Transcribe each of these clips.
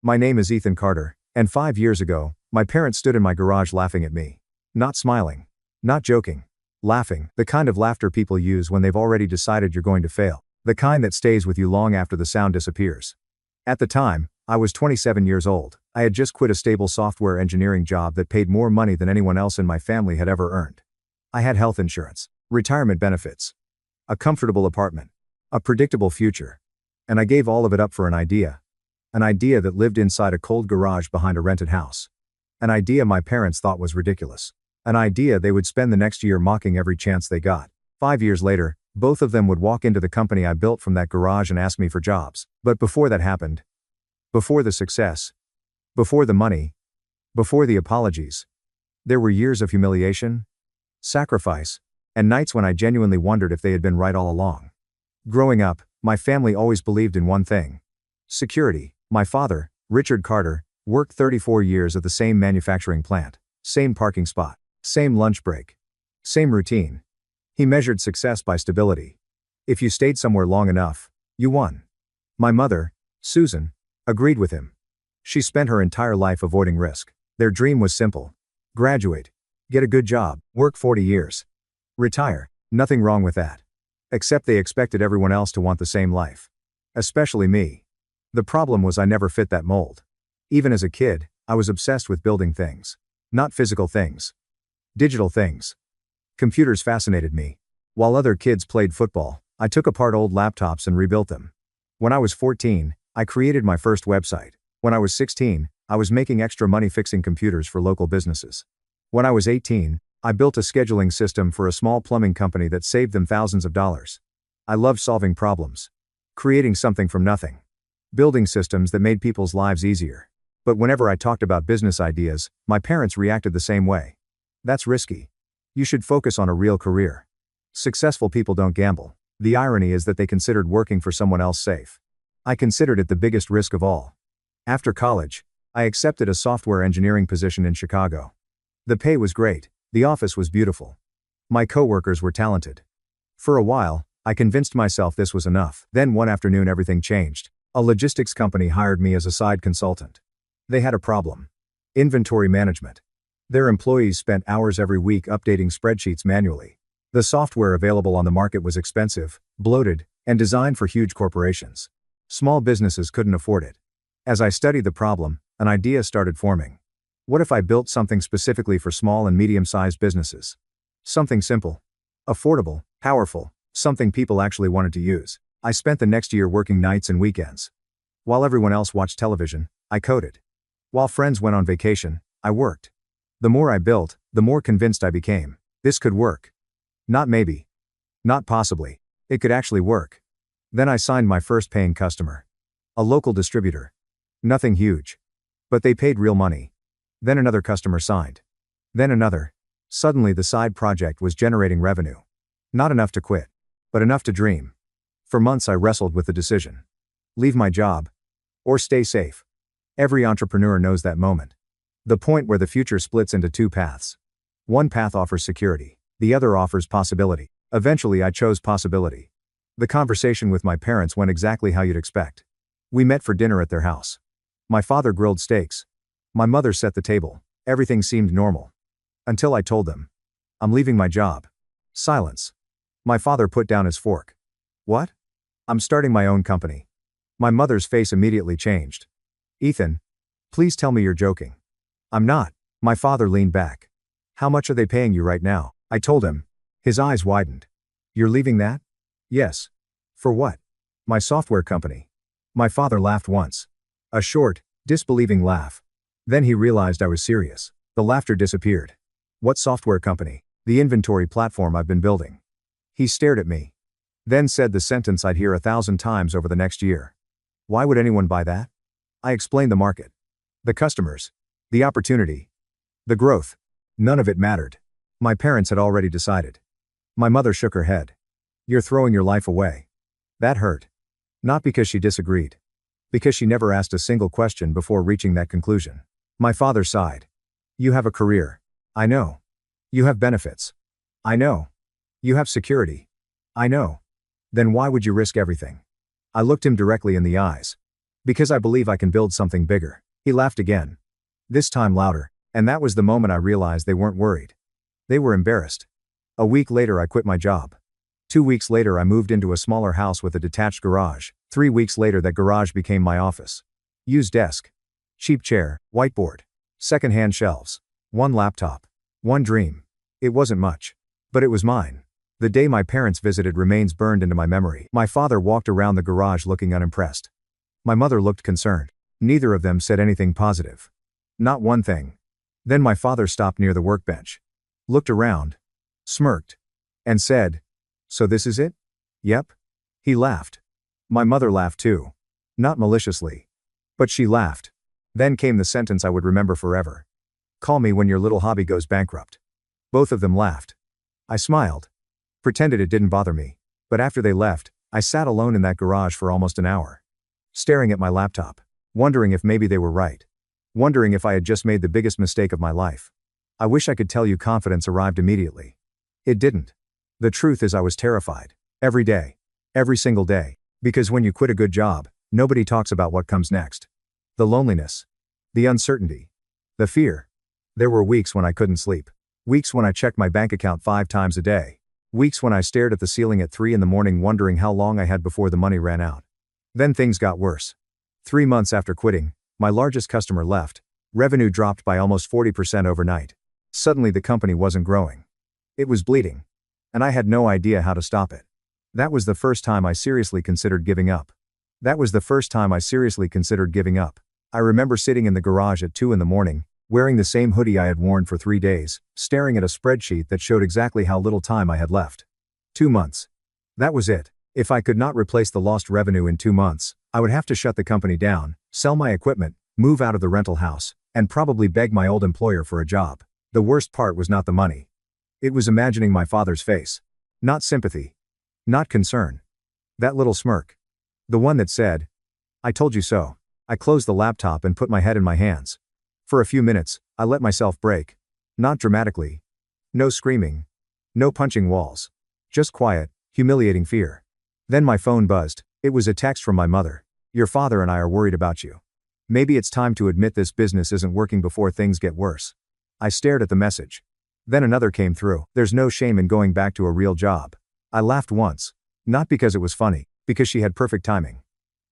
My name is Ethan Carter, and 5 years ago, my parents stood in my garage laughing at me. Not smiling. Not joking. Laughing, the kind of laughter people use when they've already decided you're going to fail. The kind that stays with you long after the sound disappears. At the time, I was 27 years old. I had just quit a stable software engineering job that paid more money than anyone else in my family had ever earned. I had health insurance, retirement benefits, a comfortable apartment, a predictable future. And I gave all of it up for an idea. An idea that lived inside a cold garage behind a rented house. An idea my parents thought was ridiculous. An idea they would spend the next year mocking every chance they got. 5 years later, both of them would walk into the company I built from that garage and ask me for jobs. But before that happened, before the success, before the money, before the apologies, there were years of humiliation, sacrifice, and nights when I genuinely wondered if they had been right all along. Growing up, my family always believed in one thing: security. My father, Richard Carter, worked 34 years at the same manufacturing plant, same parking spot, same lunch break, same routine. He measured success by stability. If you stayed somewhere long enough, you won. My mother, Susan, agreed with him. She spent her entire life avoiding risk. Their dream was simple: graduate, get a good job, work 40 years, retire. Nothing wrong with that. Except they expected everyone else to want the same life. Especially me. The problem was I never fit that mold. Even as a kid, I was obsessed with building things. Not physical things. Digital things. Computers fascinated me. While other kids played football, I took apart old laptops and rebuilt them. When I was 14, I created my first website. When I was 16, I was making extra money fixing computers for local businesses. When I was 18, I built a scheduling system for a small plumbing company that saved them thousands of dollars. I loved solving problems. Creating something from nothing. Building systems that made people's lives easier. But whenever I talked about business ideas, my parents reacted the same way. That's risky. You should focus on a real career. Successful people don't gamble. The irony is that they considered working for someone else safe. I considered it the biggest risk of all. After college, I accepted a software engineering position in Chicago. The pay was great. The office was beautiful. My coworkers were talented. For a while, I convinced myself this was enough. Then one afternoon everything changed. A logistics company hired me as a side consultant. They had a problem. Inventory management. Their employees spent hours every week updating spreadsheets manually. The software available on the market was expensive, bloated, and designed for huge corporations. Small businesses couldn't afford it. As I studied the problem, an idea started forming. What if I built something specifically for small and medium-sized businesses? Something simple, affordable, powerful, something people actually wanted to use. I spent the next year working nights and weekends. While everyone else watched television, I coded. While friends went on vacation, I worked. The more I built, the more convinced I became. This could work. Not maybe. Not possibly. It could actually work. Then I signed my first paying customer. A local distributor. Nothing huge. But they paid real money. Then another customer signed. Then another. Suddenly the side project was generating revenue. Not enough to quit. But enough to dream. For months I wrestled with the decision. Leave my job. Or stay safe. Every entrepreneur knows that moment. The point where the future splits into two paths. One path offers security. The other offers possibility. Eventually I chose possibility. The conversation with my parents went exactly how you'd expect. We met for dinner at their house. My father grilled steaks. My mother set the table. Everything seemed normal. Until I told them. I'm leaving my job. Silence. My father put down his fork. What? I'm starting my own company. My mother's face immediately changed. Ethan, please tell me you're joking. I'm not. My father leaned back. How much are they paying you right now? I told him. His eyes widened. You're leaving that? Yes. For what? My software company. My father laughed once. A short, disbelieving laugh. Then he realized I was serious. The laughter disappeared. What software company? The inventory platform I've been building. He stared at me. Then said the sentence I'd hear 1,000 times over the next year. Why would anyone buy that? I explained the market. The customers. The opportunity. The growth. None of it mattered. My parents had already decided. My mother shook her head. You're throwing your life away. That hurt. Not because she disagreed. Because she never asked a single question before reaching that conclusion. My father sighed. You have a career. I know. You have benefits. I know. You have security. I know. Then why would you risk everything? I looked him directly in the eyes. Because I believe I can build something bigger. He laughed again. This time louder. And that was the moment I realized they weren't worried. They were embarrassed. A week later I quit my job. 2 weeks later I moved into a smaller house with a detached garage. 3 weeks later that garage became my office. Used desk. Cheap chair, whiteboard. Second-hand shelves. One laptop. One dream. It wasn't much. But it was mine. The day my parents visited remains burned into my memory. My father walked around the garage looking unimpressed. My mother looked concerned. Neither of them said anything positive. Not one thing. Then my father stopped near the workbench. Looked around. Smirked. And said, "So this is it?" "Yep." He laughed. My mother laughed too. Not maliciously. But she laughed. Then came the sentence I would remember forever. "Call me when your little hobby goes bankrupt." Both of them laughed. I smiled. Pretended it didn't bother me. But after they left, I sat alone in that garage for almost an hour. Staring at my laptop. Wondering if maybe they were right. Wondering if I had just made the biggest mistake of my life. I wish I could tell you confidence arrived immediately. It didn't. The truth is I was terrified. Every day. Every single day. Because when you quit a good job, nobody talks about what comes next. The loneliness. The uncertainty. The fear. There were weeks when I couldn't sleep. Weeks when I checked my bank account 5 times a day. Weeks when I stared at the ceiling at 3 in the morning wondering how long I had before the money ran out. Then things got worse. 3 months after quitting, my largest customer left. Revenue dropped by almost 40% overnight. Suddenly the company wasn't growing. It was bleeding. And I had no idea how to stop it. That was the first time I seriously considered giving up. I remember sitting in the garage at 2 in the morning, wearing the same hoodie I had worn for 3 days, staring at a spreadsheet that showed exactly how little time I had left. 2 months. That was it. If I could not replace the lost revenue in 2 months, I would have to shut the company down, sell my equipment, move out of the rental house, and probably beg my old employer for a job. The worst part was not the money. It was imagining my father's face. Not sympathy. Not concern. That little smirk. The one that said, "I told you so." I closed the laptop and put my head in my hands. For a few minutes, I let myself break. Not dramatically. No screaming. No punching walls. Just quiet, humiliating fear. Then my phone buzzed. It was a text from my mother. "Your father and I are worried about you. Maybe it's time to admit this business isn't working before things get worse." I stared at the message. Then another came through. "There's no shame in going back to a real job." I laughed once. Not because it was funny, because she had perfect timing.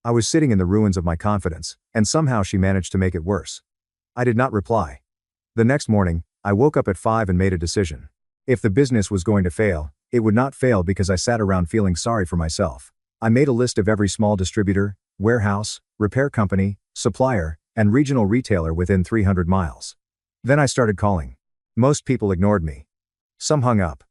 I was sitting in the ruins of my confidence, and somehow she managed to make it worse. I did not reply. The next morning, I woke up at 5 and made a decision. If the business was going to fail, it would not fail because I sat around feeling sorry for myself. I made a list of every small distributor, warehouse, repair company, supplier, and regional retailer within 300 miles. Then I started calling. Most people ignored me. Some hung up.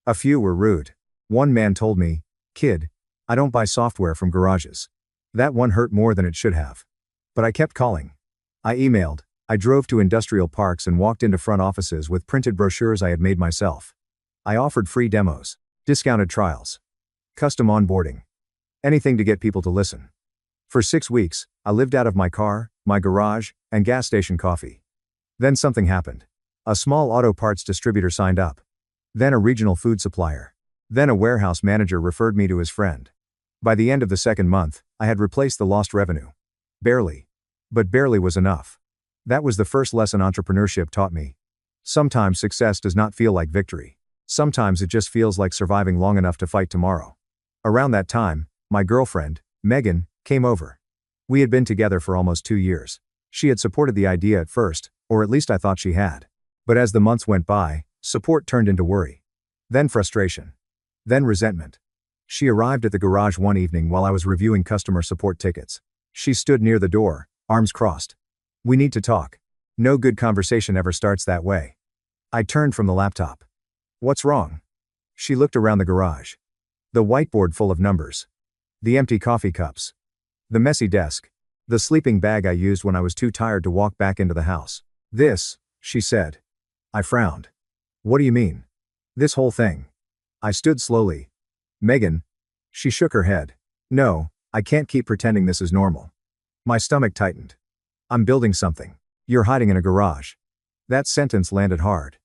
A few were rude. One man told me, "Kid, I don't buy software from garages." That one hurt more than it should have. But I kept calling. I emailed. I drove to industrial parks and walked into front offices with printed brochures I had made myself. I offered free demos, discounted trials, custom onboarding. Anything to get people to listen. For 6 weeks, I lived out of my car, my garage, and gas station coffee. Then something happened. A small auto parts distributor signed up. Then a regional food supplier. Then a warehouse manager referred me to his friend. By the end of the second month, I had replaced the lost revenue. Barely. But barely was enough. That was the first lesson entrepreneurship taught me. Sometimes success does not feel like victory. Sometimes it just feels like surviving long enough to fight tomorrow. Around that time, my girlfriend, Megan, came over. We had been together for almost 2 years. She had supported the idea at first, or at least I thought she had. But as the months went by, support turned into worry. Then frustration. Then resentment. She arrived at the garage one evening while I was reviewing customer support tickets. She stood near the door, arms crossed. "We need to talk." No good conversation ever starts that way. I turned from the laptop. "What's wrong?" She looked around the garage. The whiteboard full of numbers. The empty coffee cups. The messy desk. The sleeping bag I used when I was too tired to walk back into the house. "This," she said. I frowned. "What do you mean?" "This whole thing." I stood slowly. "Megan." She shook her head. "No, I can't keep pretending this is normal." My stomach tightened. "I'm building something. You're hiding in a garage." That sentence landed hard.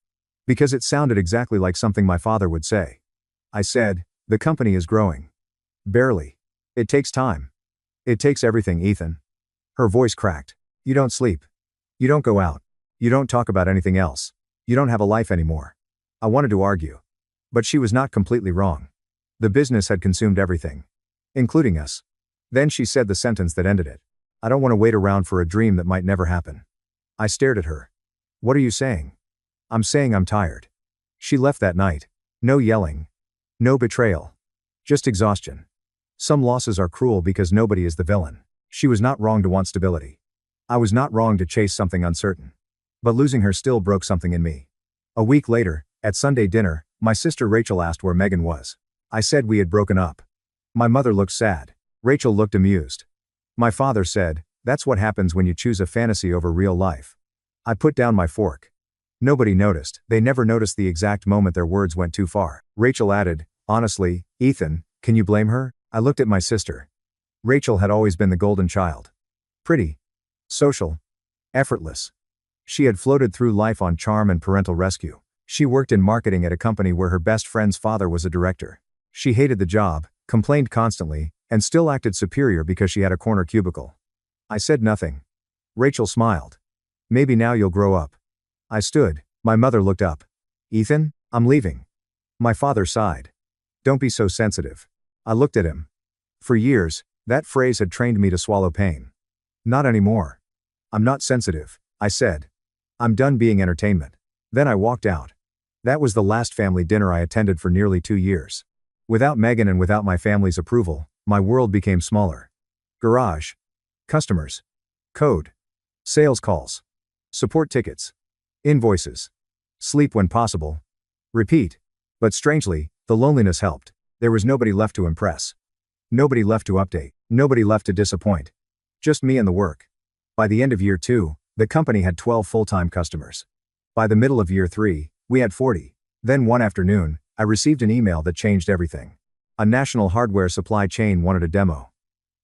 Because it sounded exactly like something my father would say. I said, "The company is growing." "Barely. It takes time." "It takes everything, Ethan." Her voice cracked. You don't sleep. You don't go out. You don't talk about anything else. You don't have a life anymore. I wanted to argue. But she was not completely wrong. The business had consumed everything. Including us. Then she said the sentence that ended it. I don't want to wait around for a dream that might never happen. I stared at her. What are you saying? I'm saying I'm tired. She left that night. No yelling. No betrayal. Just exhaustion. Some losses are cruel because nobody is the villain. She was not wrong to want stability. I was not wrong to chase something uncertain. But losing her still broke something in me. A week later, at Sunday dinner, my sister Rachel asked where Megan was. I said we had broken up. My mother looked sad. Rachel looked amused. My father said, that's what happens when you choose a fantasy over real life. I put down my fork. Nobody noticed. They never noticed the exact moment their words went too far. Rachel added, honestly, Ethan, can you blame her? I looked at my sister. Rachel had always been the golden child. Pretty. Social. Effortless. She had floated through life on charm and parental rescue. She worked in marketing at a company where her best friend's father was a director. She hated the job, complained constantly, and still acted superior because she had a corner cubicle. I said nothing. Rachel smiled. Maybe now you'll grow up. I stood. My mother looked up. Ethan, I'm leaving. My father sighed. Don't be so sensitive. I looked at him. For years, that phrase had trained me to swallow pain. Not anymore. I'm not sensitive, I said. I'm done being entertainment. Then I walked out. That was the last family dinner I attended for nearly 2 years. Without Megan and without my family's approval, my world became smaller. Garage. Customers. Code. Sales calls. Support tickets. Invoices. Sleep when possible. Repeat. But strangely, the loneliness helped. There was nobody left to impress. Nobody left to update. Nobody left to disappoint. Just me and the work. By the end of year 2, the company had 12 full-time customers. By the middle of year 3, we had 40. Then one afternoon, I received an email that changed everything. A national hardware supply chain wanted a demo.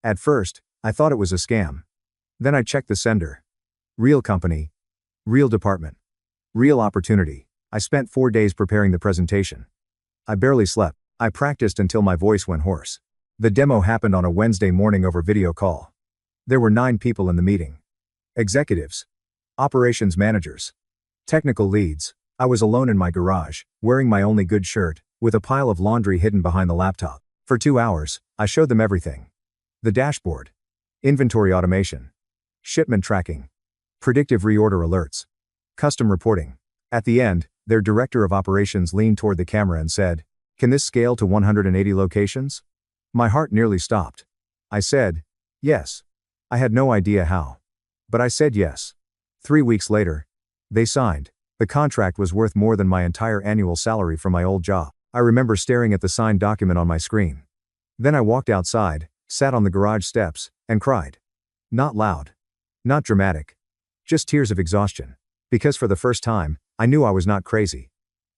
At first, I thought it was a scam. Then I checked the sender. Real company. Real department. Real opportunity. I spent 4 days preparing the presentation. I barely slept. I practiced until my voice went hoarse. The demo happened on a Wednesday morning over video call. There were 9 people in the meeting. Executives. Operations managers. Technical leads. I was alone in my garage, wearing my only good shirt, with a pile of laundry hidden behind the laptop. For 2 hours, I showed them everything. The dashboard. Inventory automation. Shipment tracking. Predictive reorder alerts. Custom reporting. At the end, their director of operations leaned toward the camera and said, "Can this scale to 180 locations?" My heart nearly stopped. I said, "Yes." I had no idea how. But I said yes. 3 weeks later, they signed. The contract was worth more than my entire annual salary from my old job. I remember staring at the signed document on my screen. Then I walked outside, sat on the garage steps, and cried. Not loud. Not dramatic. Just tears of exhaustion. Because for the first time, I knew I was not crazy.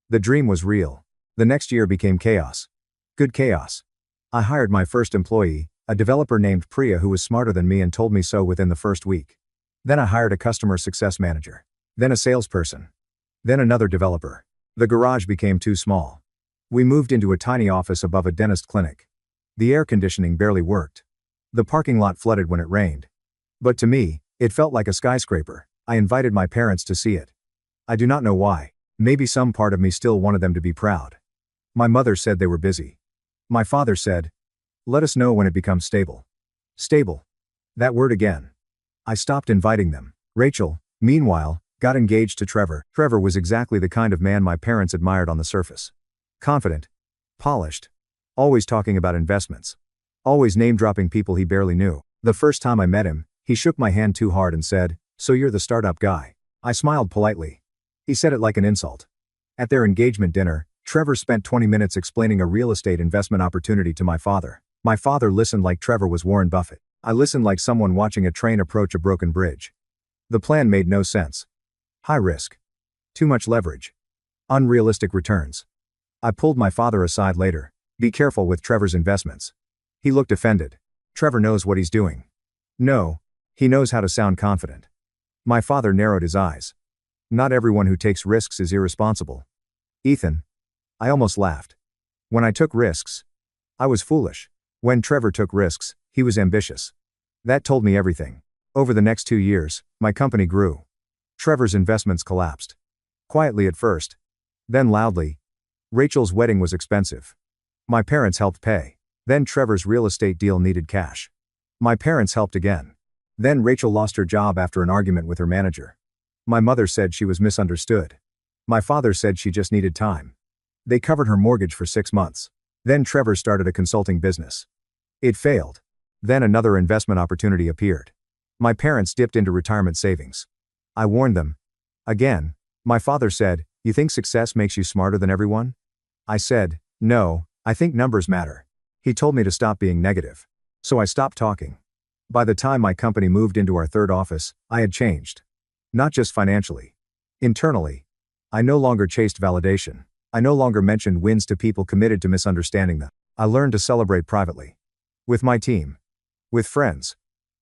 The dream was real. The next year became chaos. Good chaos. I hired my first employee, a developer named Priya who was smarter than me and told me so within the first week. Then I hired a customer success manager. Then a salesperson. Then another developer. The garage became too small. We moved into a tiny office above a dentist clinic. The air conditioning barely worked. The parking lot flooded when it rained. But to me, it felt like a skyscraper. I invited my parents to see it. I do not know why. Maybe some part of me still wanted them to be proud. My mother said they were busy. My father said, "Let us know when it becomes stable." Stable. That word again. I stopped inviting them. Rachel, meanwhile, got engaged to Trevor. Trevor was exactly the kind of man my parents admired on the surface. Confident. Polished. Always talking about investments. Always name-dropping people he barely knew. The first time I met him, he shook my hand too hard and said, "So you're the startup guy." I smiled politely. He said it like an insult. At their engagement dinner, Trevor spent 20 minutes explaining a real estate investment opportunity to my father. My father listened like Trevor was Warren Buffett. I listened like someone watching a train approach a broken bridge. The plan made no sense. High risk. Too much leverage. Unrealistic returns. I pulled my father aside later. "Be careful with Trevor's investments." He looked offended. "Trevor knows what he's doing." "No. He knows how to sound confident." My father narrowed his eyes. "Not everyone who takes risks is irresponsible." "Ethan." I almost laughed. When I took risks, I was foolish. When Trevor took risks, he was ambitious. That told me everything. Over the next 2 years, my company grew. Trevor's investments collapsed. Quietly at first. Then loudly. Rachel's wedding was expensive. My parents helped pay. Then Trevor's real estate deal needed cash. My parents helped again. Then Rachel lost her job after an argument with her manager. My mother said she was misunderstood. My father said she just needed time. They covered her mortgage for 6 months. Then Trevor started a consulting business. It failed. Then another investment opportunity appeared. My parents dipped into retirement savings. I warned them. Again. My father said, "You think success makes you smarter than everyone?" I said, "No, I think numbers matter." He told me to stop being negative. So I stopped talking. By the time my company moved into our third office, I had changed. Not just financially. Internally. I no longer chased validation. I no longer mentioned wins to people committed to misunderstanding them. I learned to celebrate privately. With my team. With friends.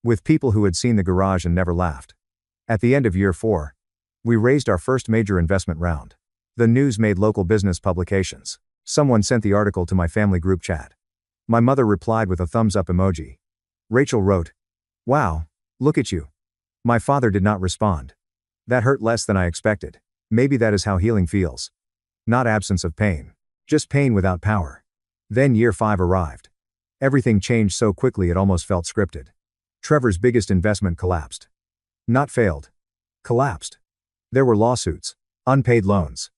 With people who had seen the garage and never laughed. At the end of year 4, we raised our first major investment round. The news made local business publications. Someone sent the article to my family group chat. My mother replied with a thumbs up emoji. Rachel wrote, "Wow, look at you." My father did not respond. That hurt less than I expected. Maybe that is how healing feels. Not absence of pain. Just pain without power. Then year 5 arrived. Everything changed so quickly it almost felt scripted. Trevor's biggest investment collapsed. Not failed. Collapsed. There were lawsuits. Unpaid loans.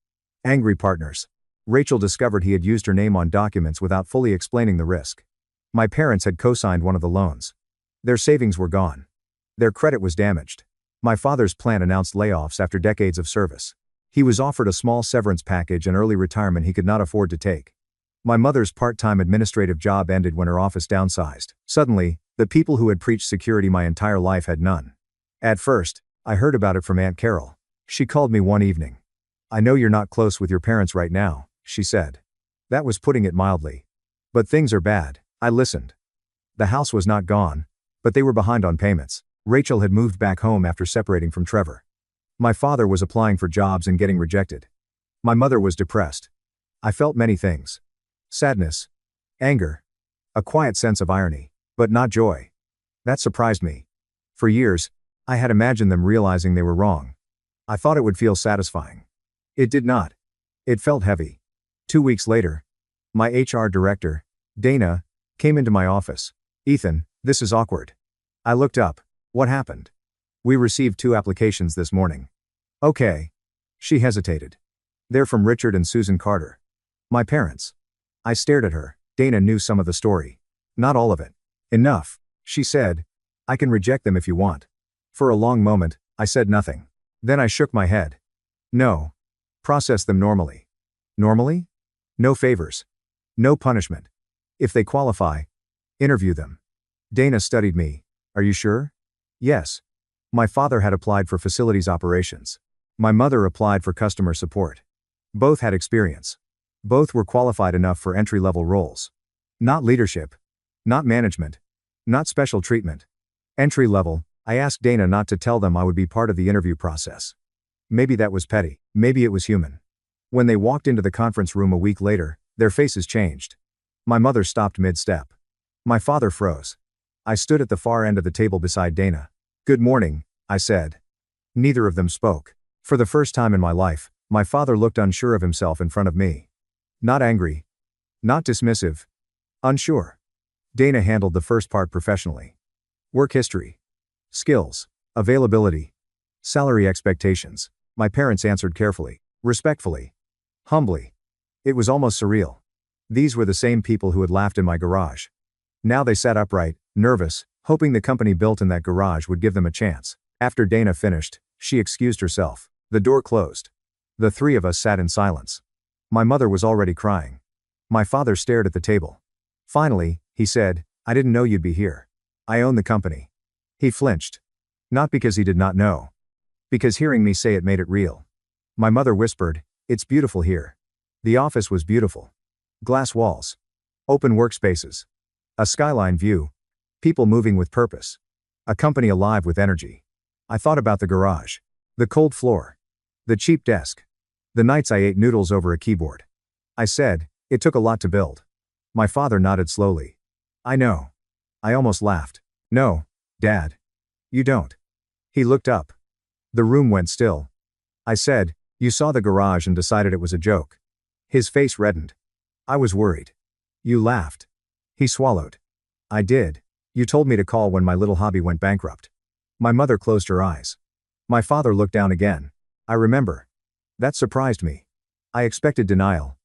Angry partners. Rachel discovered he had used her name on documents without fully explaining the risk. My parents had co-signed one of the loans. Their savings were gone. Their credit was damaged. My father's plant announced layoffs after decades of service. He was offered a small severance package and early retirement he could not afford to take. My mother's part-time administrative job ended when her office downsized. Suddenly, the people who had preached security my entire life had none. At first, I heard about it from Aunt Carol. She called me one evening. "I know you're not close with your parents right now," she said. That was putting it mildly. "But things are bad." I listened. The house was not gone, but they were behind on payments. Rachel had moved back home after separating from Trevor. My father was applying for jobs and getting rejected. My mother was depressed. I felt many things. Sadness. Anger. A quiet sense of irony. But not joy. That surprised me. For years, I had imagined them realizing they were wrong. I thought it would feel satisfying. It did not. It felt heavy. 2 weeks later, my HR director, Dana, came into my office. "Ethan, this is awkward." I looked up. "What happened?" "We received 2 applications this morning." "Okay." She hesitated. "They're from Richard and Susan Carter. My parents." I stared at her. Dana knew some of the story. Not all of it. "Enough," she said. "I can reject them if you want." For a long moment, I said nothing. Then I shook my head. "No. Process them normally." "Normally?" "No favors. No punishment. If they qualify, interview them." Dana studied me. "Are you sure?" "Yes." My father had applied for facilities operations. My mother applied for customer support. Both had experience. Both were qualified enough for entry-level roles. Not leadership. Not management. Not special treatment. Entry level. I asked Dana not to tell them I would be part of the interview process. Maybe that was petty. Maybe it was human. When they walked into the conference room a week later, their faces changed. My mother stopped mid-step. My father froze. I stood at the far end of the table beside Dana. "Good morning," I said. Neither of them spoke. For the first time in my life, my father looked unsure of himself in front of me. Not angry. Not dismissive. Unsure. Dana handled the first part professionally. Work history. Skills. Availability. Salary expectations. My parents answered carefully. Respectfully. Humbly. It was almost surreal. These were the same people who had laughed in my garage. Now they sat upright, nervous, hoping the company built in that garage would give them a chance. After Dana finished, she excused herself. The door closed. The 3 of us sat in silence. My mother was already crying. My father stared at the table. Finally, he said, "I didn't know you'd be here. I own the company." He flinched. Not because he did not know. Because hearing me say it made it real. My mother whispered, "It's beautiful here." The office was beautiful. Glass walls. Open workspaces. A skyline view. People moving with purpose. A company alive with energy. I thought about the garage. The cold floor. The cheap desk. The nights I ate noodles over a keyboard. I said, "It took a lot to build." My father nodded slowly. "I know." I almost laughed. "No, Dad. You don't. He looked up. The room went still. I said, you saw the garage and decided it was a joke. His face reddened. I was worried. You laughed. He swallowed. I did. You told me to call when my little hobby went bankrupt. My mother closed her eyes. My father looked down again. I remember. That surprised me. I expected denial.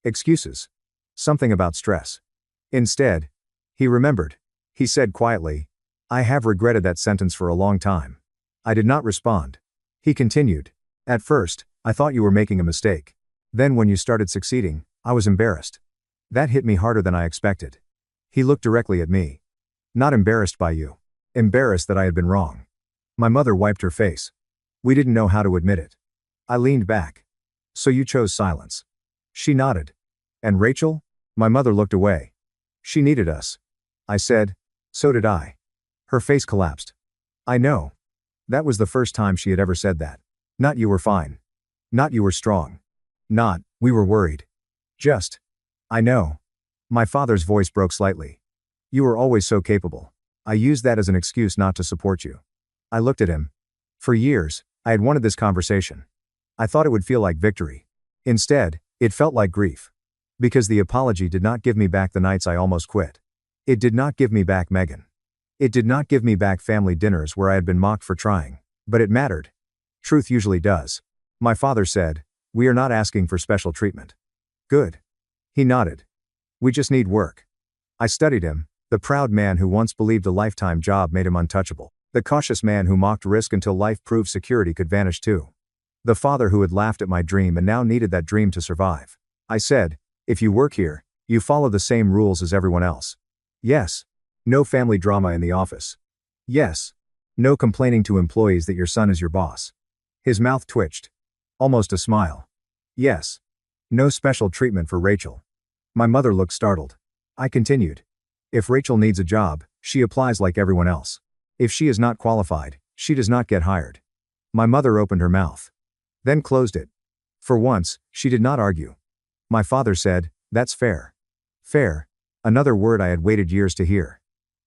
Excuses. Something about stress. Instead, he remembered. He said quietly, I have regretted that sentence for a long time. I did not respond. He continued. At first, I thought you were making a mistake. Then when you started succeeding, I was embarrassed. That hit me harder than I expected. He looked directly at me. Not embarrassed by you. Embarrassed that I had been wrong. My mother wiped her face. We didn't know how to admit it. I leaned back. So you chose silence. She nodded. And Rachel? My mother looked away. She needed us. I said. So did I. Her face collapsed. I know. That was the first time she had ever said that. Not you were fine. Not you were strong. Not, we were worried. Just. I know. My father's voice broke slightly. You were always so capable. I used that as an excuse not to support you. I looked at him. For years, I had wanted this conversation. I thought it would feel like victory. Instead, it felt like grief. Because the apology did not give me back the nights I almost quit. It did not give me back Megan. It did not give me back family dinners where I had been mocked for trying. But it mattered. Truth usually does. My father said, we are not asking for special treatment. Good. He nodded. We just need work. I studied him, the proud man who once believed a lifetime job made him untouchable. The cautious man who mocked risk until life proved security could vanish too. The father who had laughed at my dream and now needed that dream to survive. I said, if you work here, you follow the same rules as everyone else. Yes. No family drama in the office. Yes. No complaining to employees that your son is your boss. His mouth twitched. Almost a smile. Yes. No special treatment for Rachel. My mother looked startled. I continued. If Rachel needs a job, she applies like everyone else. If she is not qualified, she does not get hired. My mother opened her mouth. Then closed it. For once, she did not argue. My father said, that's fair. Fair. Another word I had waited years to hear.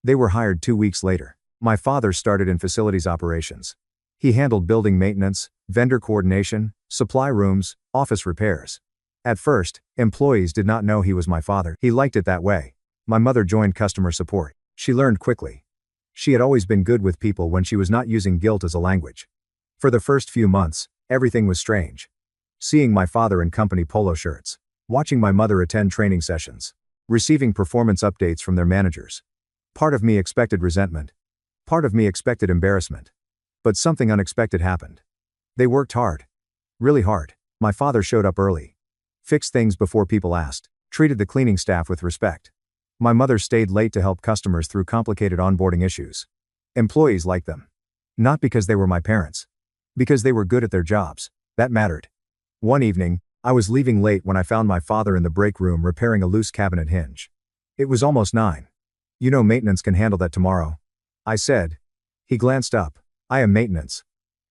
They were hired 2 weeks later. My father started in facilities operations. He handled building maintenance, vendor coordination, supply rooms, office repairs. At first, employees did not know he was my father. He liked it that way. My mother joined customer support. She learned quickly. She had always been good with people when she was not using guilt as a language. For the first few months, everything was strange. Seeing my father in company polo shirts. Watching my mother attend training sessions. Receiving performance updates from their managers. Part of me expected resentment. Part of me expected embarrassment. But something unexpected happened. They worked hard. Really hard. My father showed up early. Fixed things before people asked. Treated the cleaning staff with respect. My mother stayed late to help customers through complicated onboarding issues. Employees liked them. Not because they were my parents. Because they were good at their jobs. That mattered. One evening, I was leaving late when I found my father in the break room repairing a loose cabinet hinge. It was almost 9. You know maintenance can handle that tomorrow. I said. He glanced up. I am maintenance.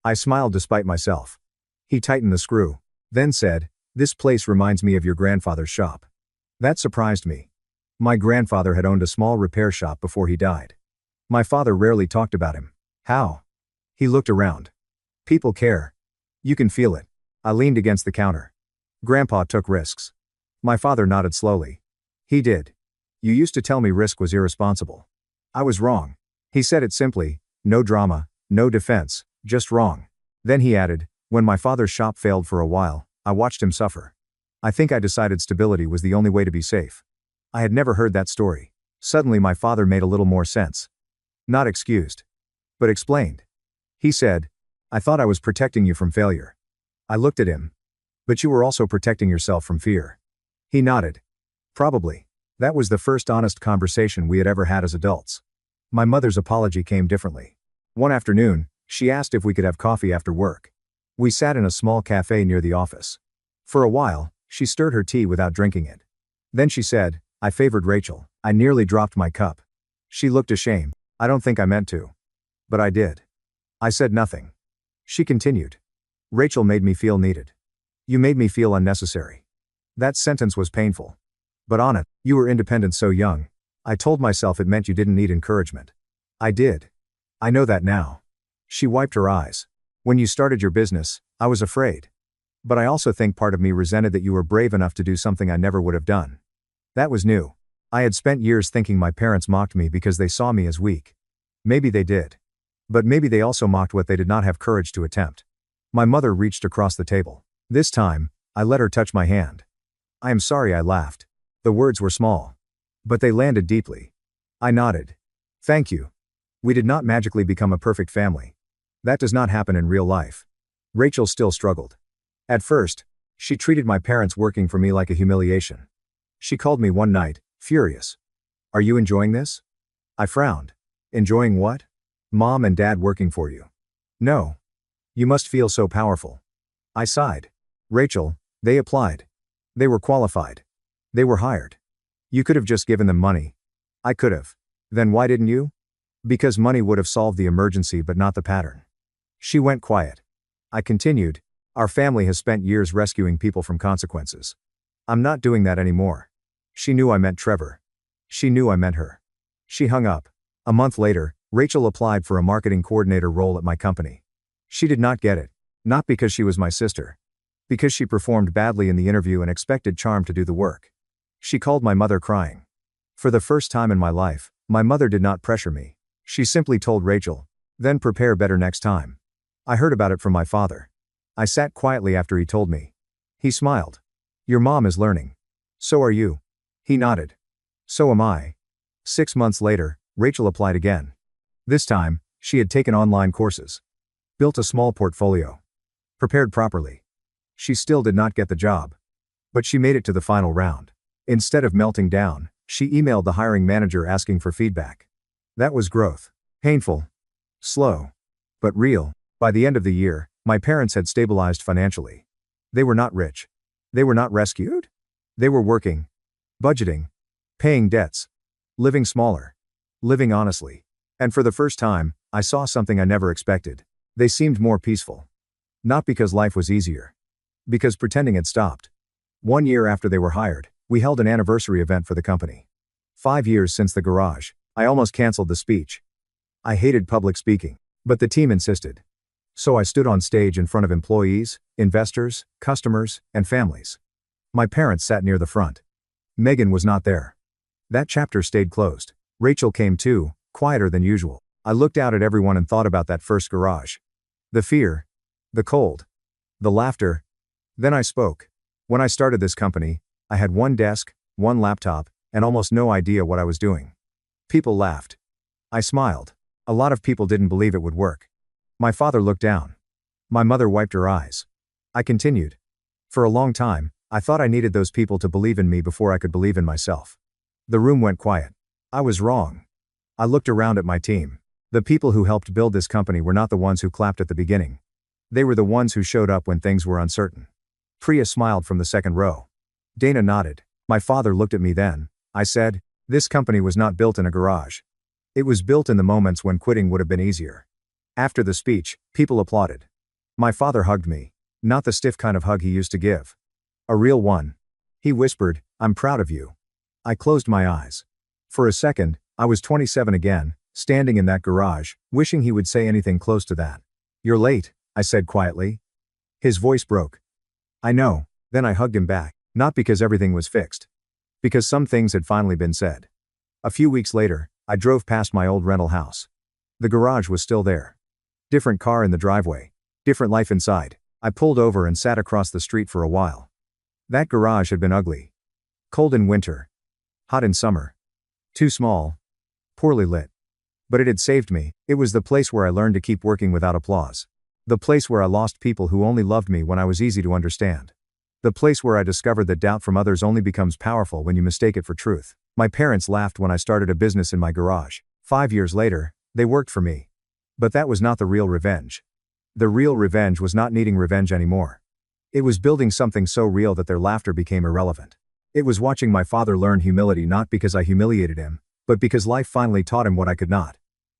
I smiled despite myself. He tightened the screw. Then said, this place reminds me of your grandfather's shop. That surprised me. My grandfather had owned a small repair shop before he died. My father rarely talked about him. How? He looked around. People care. You can feel it. I leaned against the counter. Grandpa took risks. My father nodded slowly. He did. You used to tell me risk was irresponsible. I was wrong. He said it simply, no drama, no defense, just wrong. Then he added, when my father's shop failed for a while, I watched him suffer. I think I decided stability was the only way to be safe. I had never heard that story. Suddenly my father made a little more sense. Not excused. But explained. He said, I thought I was protecting you from failure. I looked at him. But you were also protecting yourself from fear. He nodded. Probably. That was the first honest conversation we had ever had as adults. My mother's apology came differently. One afternoon, she asked if we could have coffee after work. We sat in a small cafe near the office. For a while, she stirred her tea without drinking it. Then she said, I favored Rachel. I nearly dropped my cup. She looked ashamed. I don't think I meant to. But I did. I said nothing. She continued. Rachel made me feel needed. You made me feel unnecessary. That sentence was painful. But on it, you were independent so young. I told myself it meant you didn't need encouragement. I did. I know that now. She wiped her eyes. When you started your business, I was afraid. But I also think part of me resented that you were brave enough to do something I never would have done. That was new. I had spent years thinking my parents mocked me because they saw me as weak. Maybe they did. But maybe they also mocked what they did not have courage to attempt. My mother reached across the table. This time, I let her touch my hand. I am sorry, I laughed. The words were small. But they landed deeply. I nodded. Thank you. We did not magically become a perfect family. That does not happen in real life. Rachel still struggled. At first, she treated my parents working for me like a humiliation. She called me one night, furious. Are you enjoying this? I frowned. Enjoying what? Mom and Dad working for you. No. You must feel so powerful. I sighed. Rachel, they applied. They were qualified. They were hired. You could have just given them money. I could have. Then why didn't you? Because money would have solved the emergency but not the pattern. She went quiet. I continued. Our family has spent years rescuing people from consequences. I'm not doing that anymore. She knew I meant Trevor. She knew I meant her. She hung up. A month later, Rachel applied for a marketing coordinator role at my company. She did not get it. Not because she was my sister. Because she performed badly in the interview and expected Charm to do the work. She called my mother crying. For the first time in my life, my mother did not pressure me. She simply told Rachel, then prepare better next time. I heard about it from my father. I sat quietly after he told me. He smiled. Your mom is learning. So are you. He nodded. So am I. 6 months later, Rachel applied again. This time, she had taken online courses. Built a small portfolio. Prepared properly. She still did not get the job. But she made it to the final round. Instead of melting down, she emailed the hiring manager asking for feedback. That was growth. Painful. Slow. But real. By the end of the year, my parents had stabilized financially. They were not rich. They were not rescued. They were working. Budgeting. Paying debts. Living smaller. Living honestly. And for the first time, I saw something I never expected. They seemed more peaceful. Not because life was easier. Because pretending had stopped. 1 year after they were hired, we held an anniversary event for the company. 5 years since the garage. I almost canceled the speech. I hated public speaking. But the team insisted. So I stood on stage in front of employees, investors, customers, and families. My parents sat near the front. Megan was not there. That chapter stayed closed. Rachel came too, quieter than usual. I looked out at everyone and thought about that first garage. The fear. The cold. The laughter. Then I spoke. When I started this company, I had one desk, one laptop, and almost no idea what I was doing. People laughed. I smiled. A lot of people didn't believe it would work. My father looked down. My mother wiped her eyes. I continued. For a long time, I thought I needed those people to believe in me before I could believe in myself. The room went quiet. I was wrong. I looked around at my team. The people who helped build this company were not the ones who clapped at the beginning. They were the ones who showed up when things were uncertain. Priya smiled from the second row. Dana nodded. My father looked at me then. I said, this company was not built in a garage. It was built in the moments when quitting would have been easier. After the speech, people applauded. My father hugged me. Not the stiff kind of hug he used to give. A real one. He whispered, I'm proud of you. I closed my eyes. For a second, I was 27 again, standing in that garage, wishing he would say anything close to that. You're late, I said quietly. His voice broke. I know. Then I hugged him back, not because everything was fixed. Because some things had finally been said. A few weeks later, I drove past my old rental house. The garage was still there. Different car in the driveway. Different life inside. I pulled over and sat across the street for a while. That garage had been ugly. Cold in winter. Hot in summer. Too small. Poorly lit. But it had saved me. It was the place where I learned to keep working without applause. The place where I lost people who only loved me when I was easy to understand. The place where I discovered that doubt from others only becomes powerful when you mistake it for truth. My parents laughed when I started a business in my garage. 5 years later, they worked for me. But that was not the real revenge. The real revenge was not needing revenge anymore. It was building something so real that their laughter became irrelevant. It was watching my father learn humility not because I humiliated him, but because life finally taught him what I could not.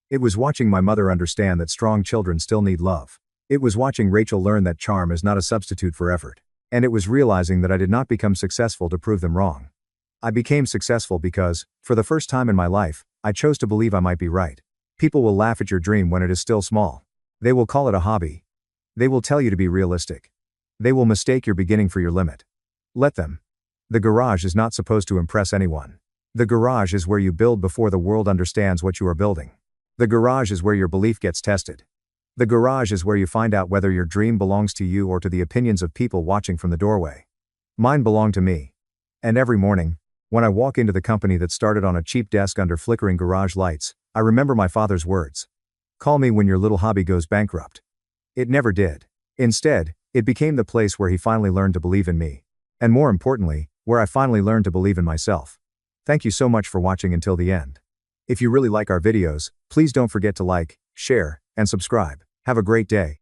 It was watching my mother understand that strong children still need love. It was watching Rachel learn that charm is not a substitute for effort. And it was realizing that I did not become successful to prove them wrong. I became successful because, for the first time in my life, I chose to believe I might be right. People will laugh at your dream when it is still small. They will call it a hobby. They will tell you to be realistic. They will mistake your beginning for your limit. Let them. The garage is not supposed to impress anyone. The garage is where you build before the world understands what you are building. The garage is where your belief gets tested. The garage is where you find out whether your dream belongs to you or to the opinions of people watching from the doorway. Mine belong to me. And every morning, when I walk into the company that started on a cheap desk under flickering garage lights, I remember my father's words. Call me when your little hobby goes bankrupt. It never did. Instead, it became the place where he finally learned to believe in me. And more importantly, where I finally learned to believe in myself. Thank you so much for watching until the end. If you really like our videos, please don't forget to like, share, and subscribe. Have a great day.